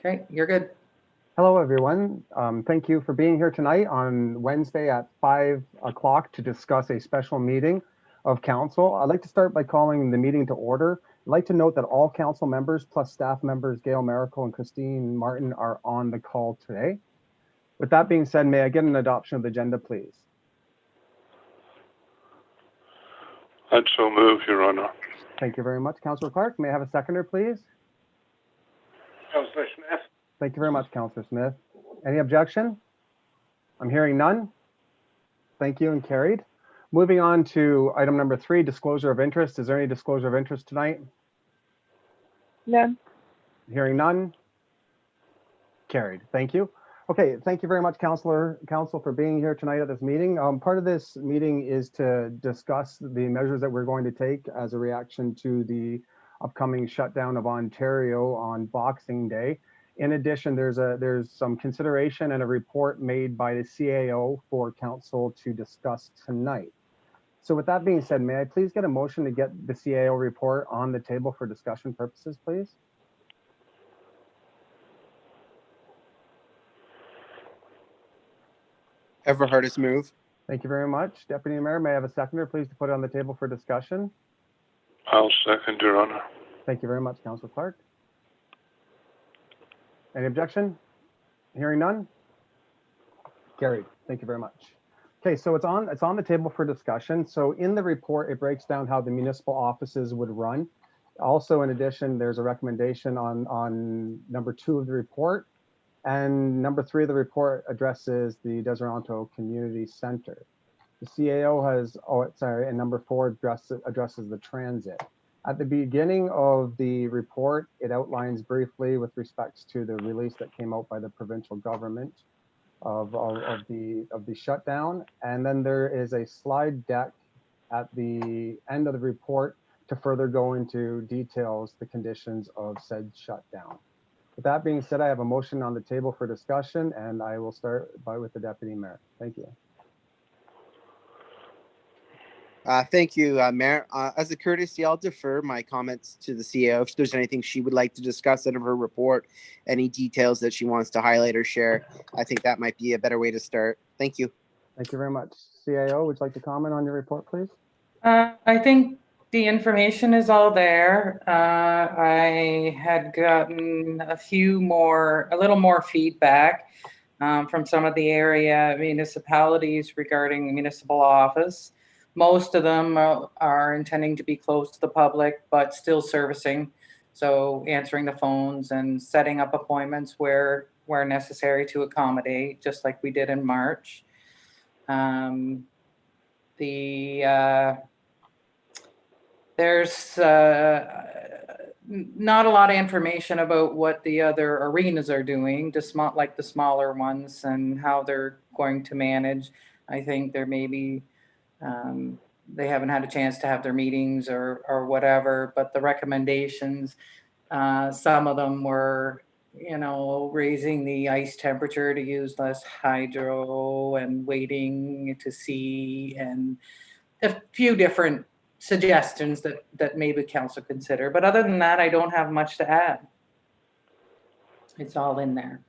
Okay, you're good. Hello, everyone. Thank you for being here tonight on Wednesday at 5 o'clock to discuss a special meeting of council. I'd like to start by calling the meeting to order. I'd like to note that all council members plus staff members Gail Miracle and Christine Martin are on the call today. With that being said, may I get an adoption of the agenda, please? I'd so move, Your Honor. Thank you very much. Councillor Clark, may I have a seconder, please? Councillor Smith. Thank you very much, Councillor Smith. Any objection? I'm hearing none. Thank you, and carried. Moving on to item number 3, disclosure of interest. Is there any disclosure of interest tonight? None. Hearing none. Carried. Thank you. Okay, thank you very much, Council, for being here tonight at this meeting. Part of this meeting is to discuss the measures that we're going to take as a reaction to the upcoming shutdown of Ontario on Boxing Day. In addition, there's some consideration and a report made by the CAO for Council to discuss tonight. So with that being said, may I please get a motion to get the CAO report on the table for discussion purposes, please? Everhardis move. Thank you very much. Deputy Mayor, may I have a seconder, please, to put it on the table for discussion? I'll second, Your Honor. Thank you very much, Councillor Clark. Any objection? Hearing none? Carried. Thank you very much. Okay, so it's on the table for discussion. So in the report, it breaks down how the municipal offices would run. Also, in addition, there's a recommendation on number 2 of the report, and number 3 of the report addresses the Deseronto Community Center. The CAO has, and number 4 addresses the transit. At the beginning of the report, it outlines briefly with respects to the release that came out by the provincial government of the shutdown. And then there is a slide deck at the end of the report to further go into details, the conditions of said shutdown. With that being said, I have a motion on the table for discussion, and I will start with the Deputy Mayor. Thank you. Thank you, Mayor. As a courtesy, I'll defer my comments to the CEO. If there's anything she would like to discuss out of her report, any details that she wants to highlight or share, I think that might be a better way to start. Thank you. Thank you very much. CAO, would you like to comment on your report, please? I think the information is all there. I had gotten a little more feedback from some of the area municipalities regarding the municipal office. Most of them are intending to be closed to the public, but still servicing. So answering the phones and setting up appointments where necessary to accommodate, just like we did in March. There's not a lot of information about what the other arenas are doing, like the smaller ones, and how they're going to manage. I think there may be they haven't had a chance to have their meetings or whatever, but the recommendations, some of them were, raising the ice temperature to use less hydro and waiting to see, and a few different suggestions that maybe council consider. But other than that, I don't have much to add. It's all in there.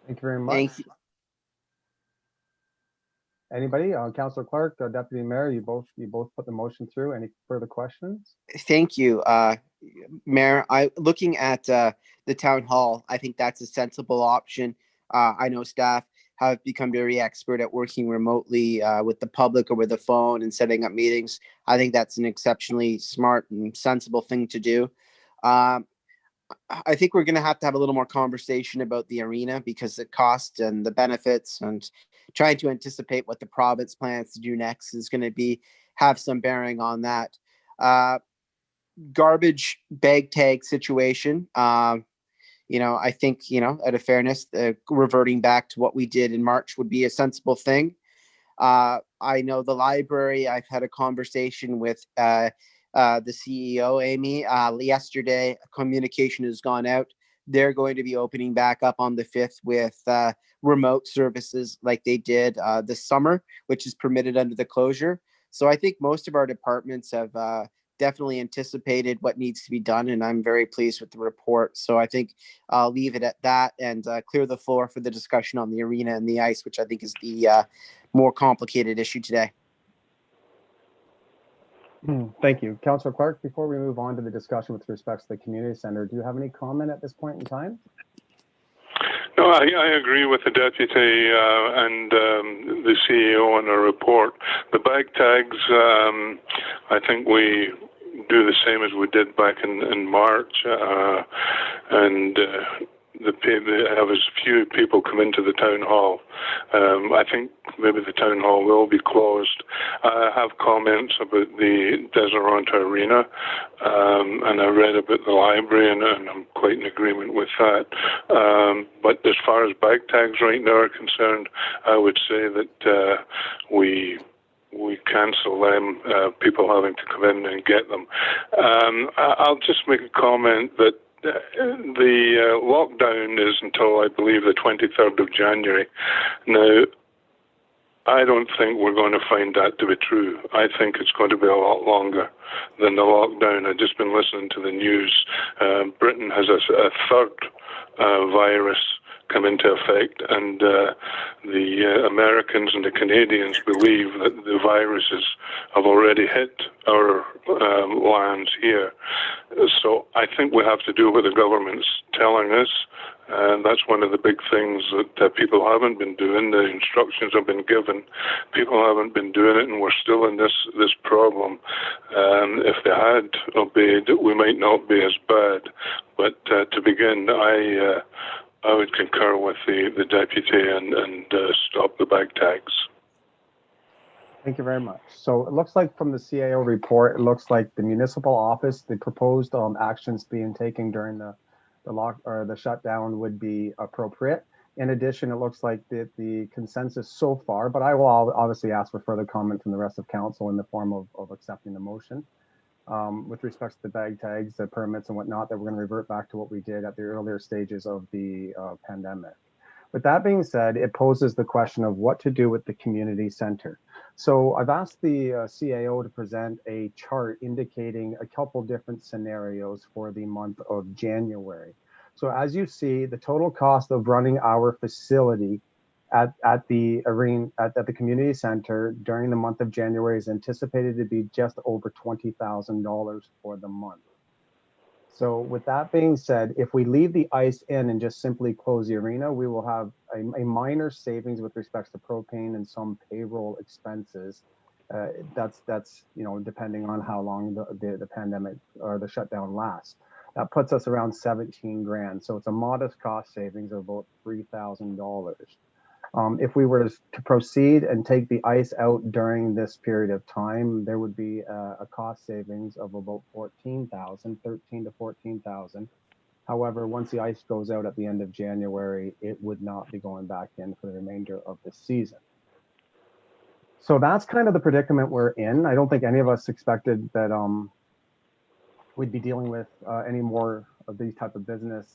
Thank you very much. Thank you. Anybody? Councillor Clark, Deputy Mayor, you both put the motion through. Any further questions? Thank you, Mayor. Looking at the town hall, I think that's a sensible option. I know staff have become very expert at working remotely with the public over the phone and setting up meetings. I think that's an exceptionally smart and sensible thing to do. I think we're going to have a little more conversation about the arena, because the cost and the benefits and trying to anticipate what the province plans to do next is going to have some bearing on that. Garbage bag tag situation. I think, out of fairness, reverting back to what we did in March would be a sensible thing. I know the library, I've had a conversation with the CEO, Amy, yesterday. Communication has gone out. They're going to be opening back up on the 5th with remote services like they did this summer, which is permitted under the closure. So I think most of our departments have definitely anticipated what needs to be done, and I'm very pleased with the report. So I think I'll leave it at that and clear the floor for the discussion on the arena and the ice, which I think is the more complicated issue today. Thank you. Councillor Clark, before we move on to the discussion with respect to the community center, do you have any comment at this point in time? No, I agree with the deputy and the CEO on our report. The bag tags, I think we do the same as we did back in March, and have as few people come into the town hall. I think maybe the town hall will be closed. I have comments about the Deseronto Arena, and I read about the library, and I'm quite in agreement with that. But as far as bag tags right now are concerned, I would say that we cancel them, people having to come in and get them. I'll just make a comment that the lockdown is until, I believe, the 23rd of January. Now, I don't think we're going to find that to be true. I think it's going to be a lot longer than the lockdown. I've just been listening to the news. Britain has a third virus come into effect, and the Americans and the Canadians believe that the viruses have already hit our lands here. So I think we have to do what the government's telling us, and that's one of the big things that people haven't been doing. The instructions have been given. People haven't been doing it, and we're still in this problem. If they had obeyed, we might not be as bad. But to begin, I would concur with the deputy and stop the bag tags. Thank you very much. So it looks like from the CAO report, it looks like the municipal office, the proposed actions being taken during the shutdown would be appropriate. In addition, it looks like the consensus so far, but I will obviously ask for further comment from the rest of council in the form of accepting the motion. With respect to the bag tags, the permits and whatnot, that we're going to revert back to what we did at the earlier stages of the pandemic. With that being said, it poses the question of what to do with the community center. So I've asked the CAO to present a chart indicating a couple different scenarios for the month of January. So as you see, the total cost of running our facility at the arena, at the community center during the month of January is anticipated to be just over $20,000 for the month. So with that being said, if we leave the ice in and just simply close the arena, we will have a minor savings with respect to propane and some payroll expenses. That's depending on how long the pandemic or the shutdown lasts. That puts us around 17 grand. So it's a modest cost savings of about $3,000. If we were to proceed and take the ice out during this period of time, there would be a cost savings of about 13 to 14,000. However, once the ice goes out at the end of January, it would not be going back in for the remainder of the season. So that's kind of the predicament we're in. I don't think any of us expected that we'd be dealing with any more of these type of business.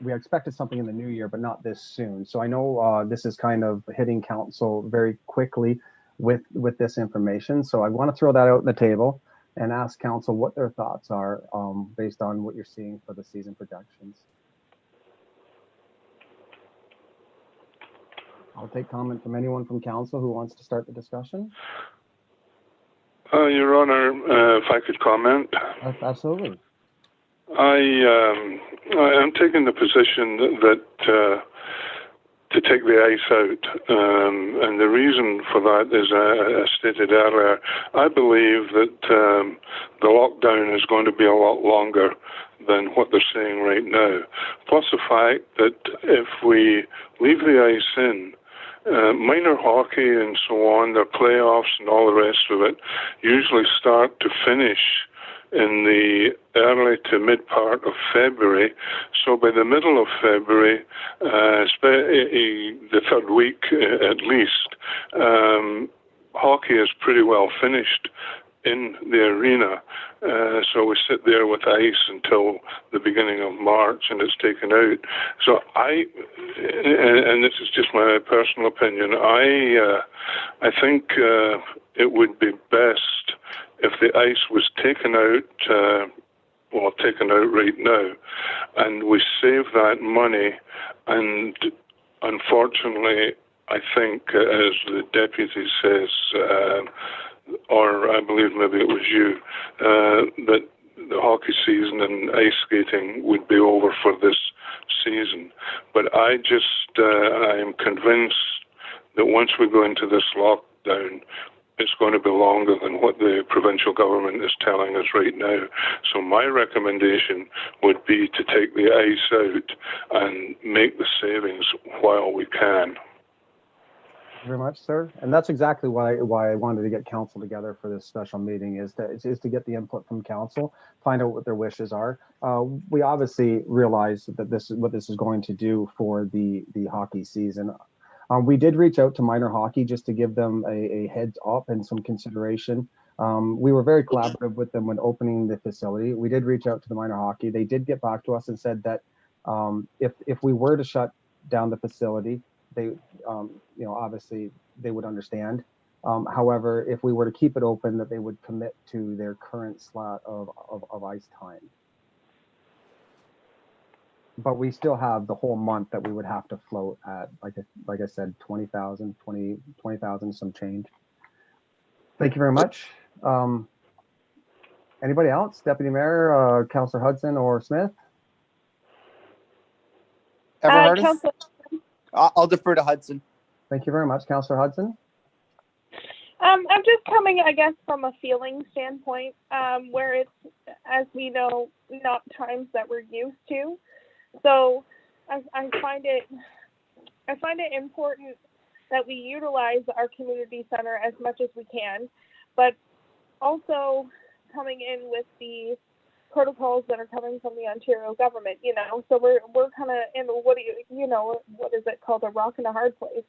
We expected something in the new year, but not this soon. So I know this is kind of hitting council very quickly with this information. So I want to throw that out on the table and ask council what their thoughts are based on what you're seeing for the season projections. I'll take comment from anyone from council who wants to start the discussion. Your Honor, if I could comment. Absolutely. I'm taking the position that to take the ice out, and the reason for that is, as stated earlier, I believe that the lockdown is going to be a lot longer than what they're saying right now. Plus the fact that if we leave the ice in, minor hockey and so on, their playoffs and all the rest of it, usually start to finish in the early to mid part of February. So by the middle of February, the third week at least, hockey is pretty well finished in the arena. So we sit there with ice until the beginning of March and it's taken out. So and this is just my personal opinion, I think it would be best if the ice was taken out, taken out right now, and we save that money, and unfortunately, I think, as the deputy says, or I believe maybe it was you, that the hockey season and ice skating would be over for this season. But I am convinced that once we go into this lockdown, it's going to be longer than what the provincial government is telling us right now. So my recommendation would be to take the ice out and make the savings while we can. Thank you very much, sir. And that's exactly why I wanted to get council together for this special meeting, is to get the input from council, find out what their wishes are. We obviously realize that this is going to do for the hockey season. We did reach out to minor hockey just to give them a heads up and some consideration. We were very collaborative with them when opening the facility. We did reach out to the minor hockey. They did get back to us and said that if we were to shut down the facility, they, obviously they would understand. However, if we were to keep it open, that they would commit to their current slot of ice time. But we still have the whole month that we would have to float at, like I said, 20,000 some change. Thank you very much. Anybody else? Deputy Mayor, Councillor Hudson or Smith? Ever heard of? Council, I'll defer to Hudson. Thank you very much, Councillor Hudson. I'm just coming, I guess, from a feeling standpoint, where it's, as we know, not times that we're used to. So I find it important that we utilize our community center as much as we can, but also coming in with the protocols that are coming from the Ontario government, so we're kind of in what is it called, a rock and a hard place.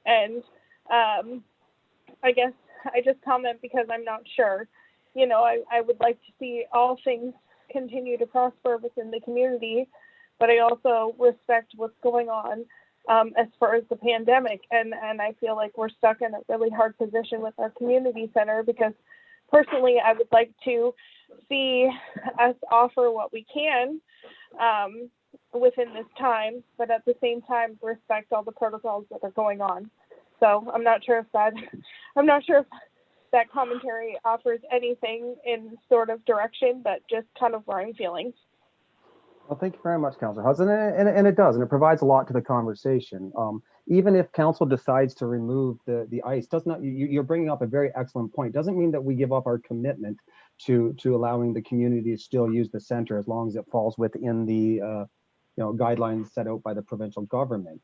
And I guess I just comment because I'm not sure. I would like to see all things continue to prosper within the community, but I also respect what's going on as far as the pandemic. And I feel like we're stuck in a really hard position with our community center, because personally, I would like to see us offer what we can within this time, but at the same time, respect all the protocols that are going on. So I'm not sure if that commentary offers anything in sort of direction, but just kind of where I'm feeling. Well, thank you very much, Councillor Hudson, and it does, and it provides a lot to the conversation. Even if council decides to remove the ice, you're bringing up a very excellent point. Doesn't mean that we give up our commitment to allowing the community to still use the center, as long as it falls within the guidelines set out by the provincial government.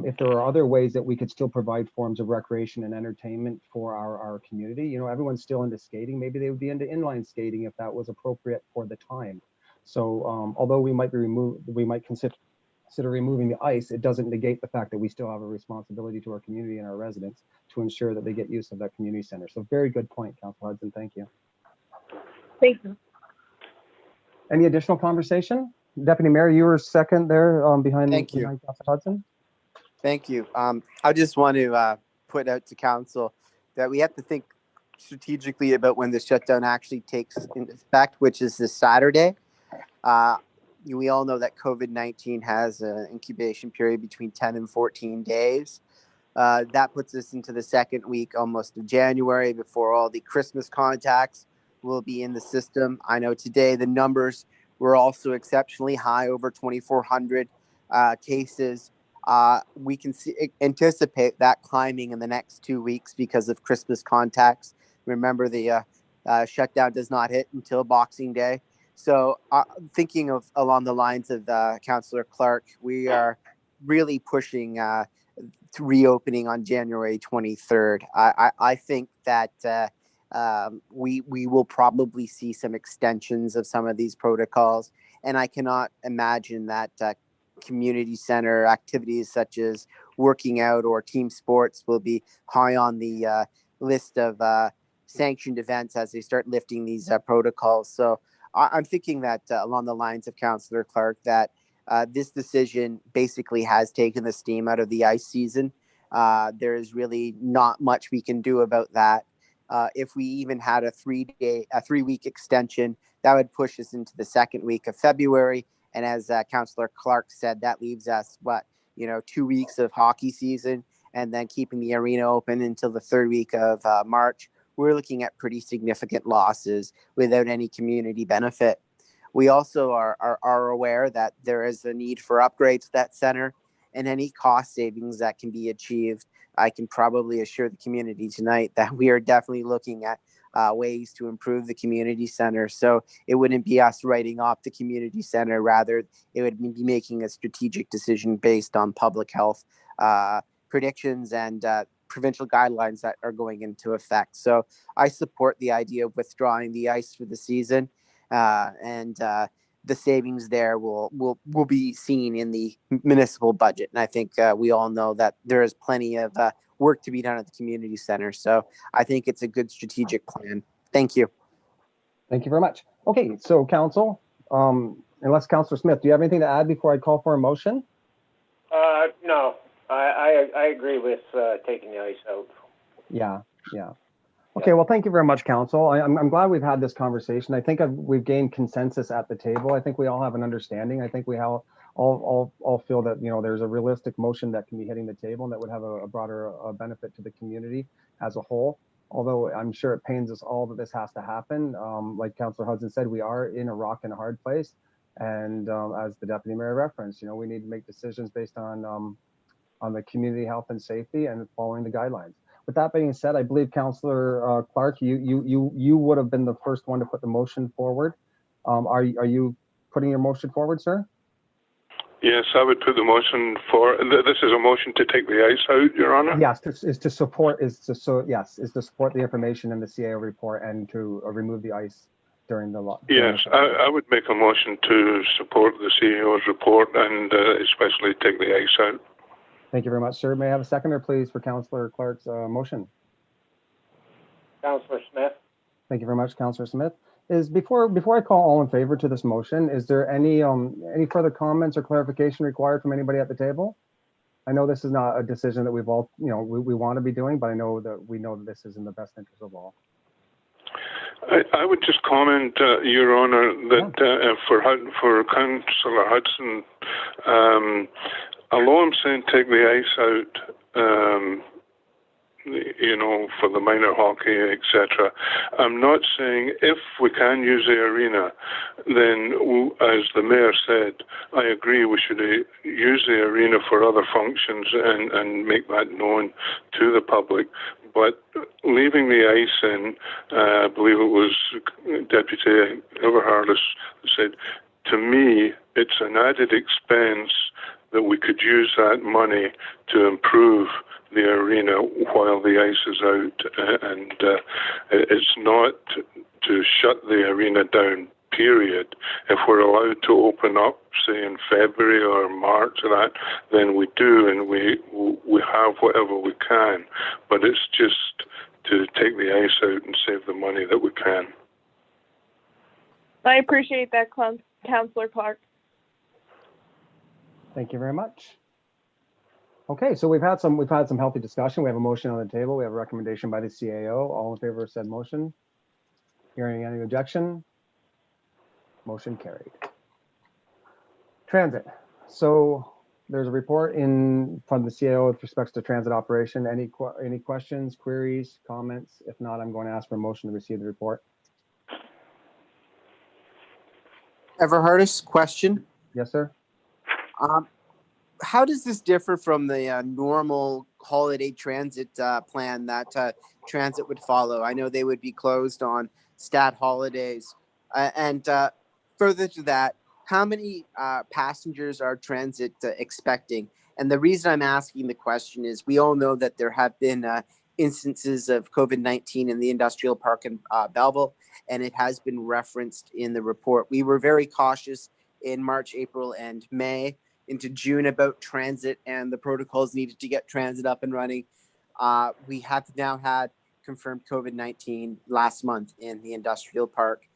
If there are other ways that we could still provide forms of recreation and entertainment for our community, everyone's still into skating. Maybe they would be into inline skating if that was appropriate for the time. So although we might consider removing the ice, it doesn't negate the fact that we still have a responsibility to our community and our residents to ensure that they get use of that community center. So very good point, Councillor Hudson. Thank you. Thank you. Any additional conversation? Deputy Mayor, you were second there behind Councillor Hudson. Thank you. I just want to put out to council that we have to think strategically about when the shutdown actually takes effect, which is this Saturday. We all know that COVID-19 has an incubation period between 10 and 14 days. That puts us into the second week almost of January, before all the Christmas contacts will be in the system. I know today the numbers were also exceptionally high, over 2,400 cases. We can anticipate that climbing in the next 2 weeks because of Christmas contacts. Remember, the shutdown does not hit until Boxing Day. So thinking of along the lines of Councillor Clark, we are really pushing to reopening on January 23rd. I think that we will probably see some extensions of some of these protocols, and I cannot imagine that community center activities such as working out or team sports will be high on the list of sanctioned events as they start lifting these protocols. So I'm thinking that along the lines of Councillor Clark, that this decision basically has taken the steam out of the ice season. There is really not much we can do about that. If we even had a 3-week extension, that would push us into the second week of February. And as Councillor Clark said, that leaves us 2 weeks of hockey season, and then keeping the arena open until the third week of March. We're looking at pretty significant losses without any community benefit. We also are aware that there is a need for upgrades to that center, and any cost savings that can be achieved. I can probably assure the community tonight that we are definitely looking at ways to improve the community center. So it wouldn't be us writing off the community center. Rather, it would be making a strategic decision based on public health predictions and provincial guidelines that are going into effect. So I support the idea of withdrawing the ice for the season, and the savings there will be seen in the municipal budget. And I think we all know that there is plenty of work to be done at the community center. So I think it's a good strategic plan. Thank you. Thank you very much. Okay, so council, unless Councillor Smith, do you have anything to add before I call for a motion? No, I agree with taking the ice out. Yeah. Okay, well, thank you very much, council. I'm glad we've had this conversation. I think we've gained consensus at the table. I think we all have an understanding. I think we all feel that there's a realistic motion that can be hitting the table and that would have a broader benefit to the community as a whole. Although I'm sure it pains us all that this has to happen. Like Councillor Hudson said, we are in a rock and a hard place. And as the deputy mayor referenced, we need to make decisions based on the community health and safety and following the guidelines. With that being said, I believe Councillor Clark, you would have been the first one to put the motion forward. Are you putting your motion forward, sir? Yes, I would put the motion for. This is a motion to take the ice out, Your Honour. Yes, is to support the information in the CAO report and to remove the ice during the lockdown. Yes, I would make a motion to support the CAO's report and especially take the ice out. Thank you very much, sir. May I have a seconder, please, for Councillor Clark's motion? Councillor Smith. Thank you very much, Councillor Smith. Before I call all in favor to this motion, is there any further comments or clarification required from anybody at the table? I know this is not a decision that we've all, we want to be doing, but I know that this is in the best interest of all. I would just comment, Your Honour, that for Councillor Hudson, although I'm saying take the ice out, for the minor hockey, etc., I'm not saying if we can use the arena, then, as the mayor said, I agree we should use the arena for other functions and make that known to the public. But leaving the ice in, I believe it was Deputy Everhardis said, to me, it's an added expense that we could use that money to improve the arena while the ice is out, and it's not to shut the arena down, period. If we're allowed to open up, say in February or March or that, then we do, and we have whatever we can, but it's just to take the ice out and save the money that we can. I appreciate that, Councillor Clark. Thank you very much. Okay, so we've had some healthy discussion. We have a motion on the table. We have a recommendation by the CAO. All in favor of said motion? Hearing any objection? Motion carried. Transit. So there's a report from the CAO with respect to transit operation. Any questions, queries, comments? If not, I'm going to ask for a motion to receive the report. Everhardis, question. Yes, sir. How does this differ from the normal holiday transit plan that transit would follow? I know they would be closed on stat holidays. And further to that, how many passengers are transit expecting? And the reason I'm asking the question is we all know that there have been instances of COVID-19 in the industrial park in Belleville, and it has been referenced in the report. We were very cautious in March, April, and May into June about transit and the protocols needed to get transit up and running. We have now had confirmed COVID-19 last month in the industrial park,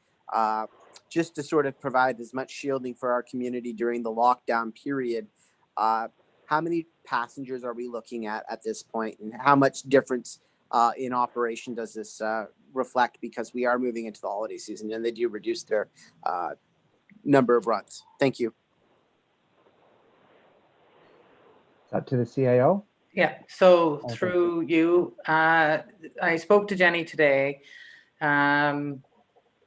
just to sort of provide as much shielding for our community during the lockdown period. How many passengers are we looking at this point, and how much difference in operation does this reflect, because we are moving into the holiday season and they do reduce their number of runs. Thank you. To the CAO. Yeah, so thank through you, I spoke to Jenny today.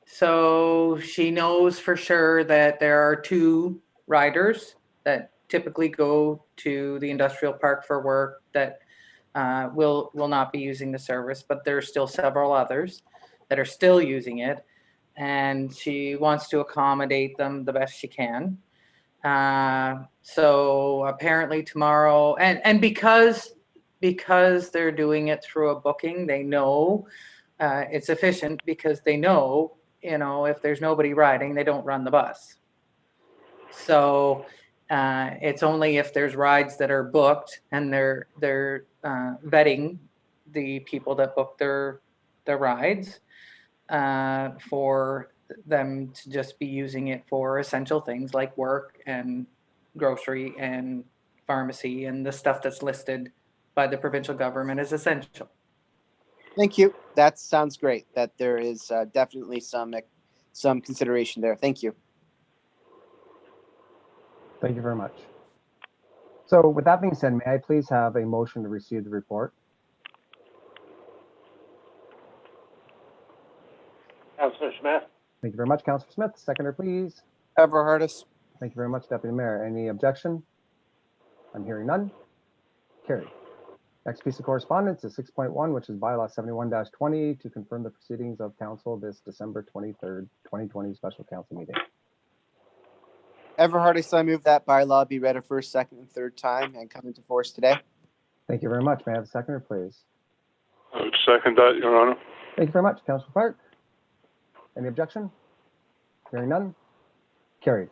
So she knows for sure that there are 2 riders that typically go to the industrial park for work that will not be using the service, but there's still several others that are still using it, and she wants to accommodate them the best she can. So apparently tomorrow, and because they're doing it through a booking, they know it's efficient, because they know, if there's nobody riding, they don't run the bus. So it's only if there's rides that are booked, and they're vetting the people that book their rides for them to just be using it for essential things like work and grocery and pharmacy and the stuff that's listed by the provincial government as essential. Thank you. That sounds great. That there is definitely some consideration there. Thank you. Thank you very much. So with that being said, may I please have a motion to receive the report? Councillor Smith? Thank you very much, Councillor Smith. Seconder, please. Everhardis. Thank you very much, Deputy Mayor. Any objection? I'm hearing none. Carried. Next piece of correspondence is 6.1, which is bylaw 71-20 to confirm the proceedings of council this December 23rd, 2020 special council meeting. Everhardis, I move that bylaw be read a first, second, and third time and come into force today. Thank you very much. May I have a seconder, please? I would second that, Your Honor. Thank you very much, Councillor Clark. Any objection? Hearing none. Carried.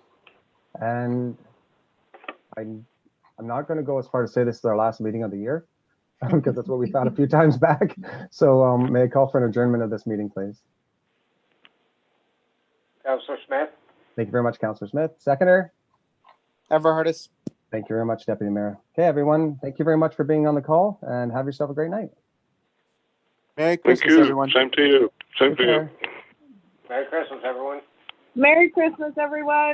And I'm not going to go as far to say this is our last meeting of the year, because that's what we found a few times back. So may I call for an adjournment of this meeting, please? Councillor Smith? Thank you very much, Councillor Smith. Seconder? Everhardis. Thank you very much, Deputy Mayor. Okay, everyone, thank you very much for being on the call, and have yourself a great night. Merry Thank Christmas, you. everyone. Same to you. Same Take to you. care. Merry Christmas, everyone. Merry Christmas, everyone.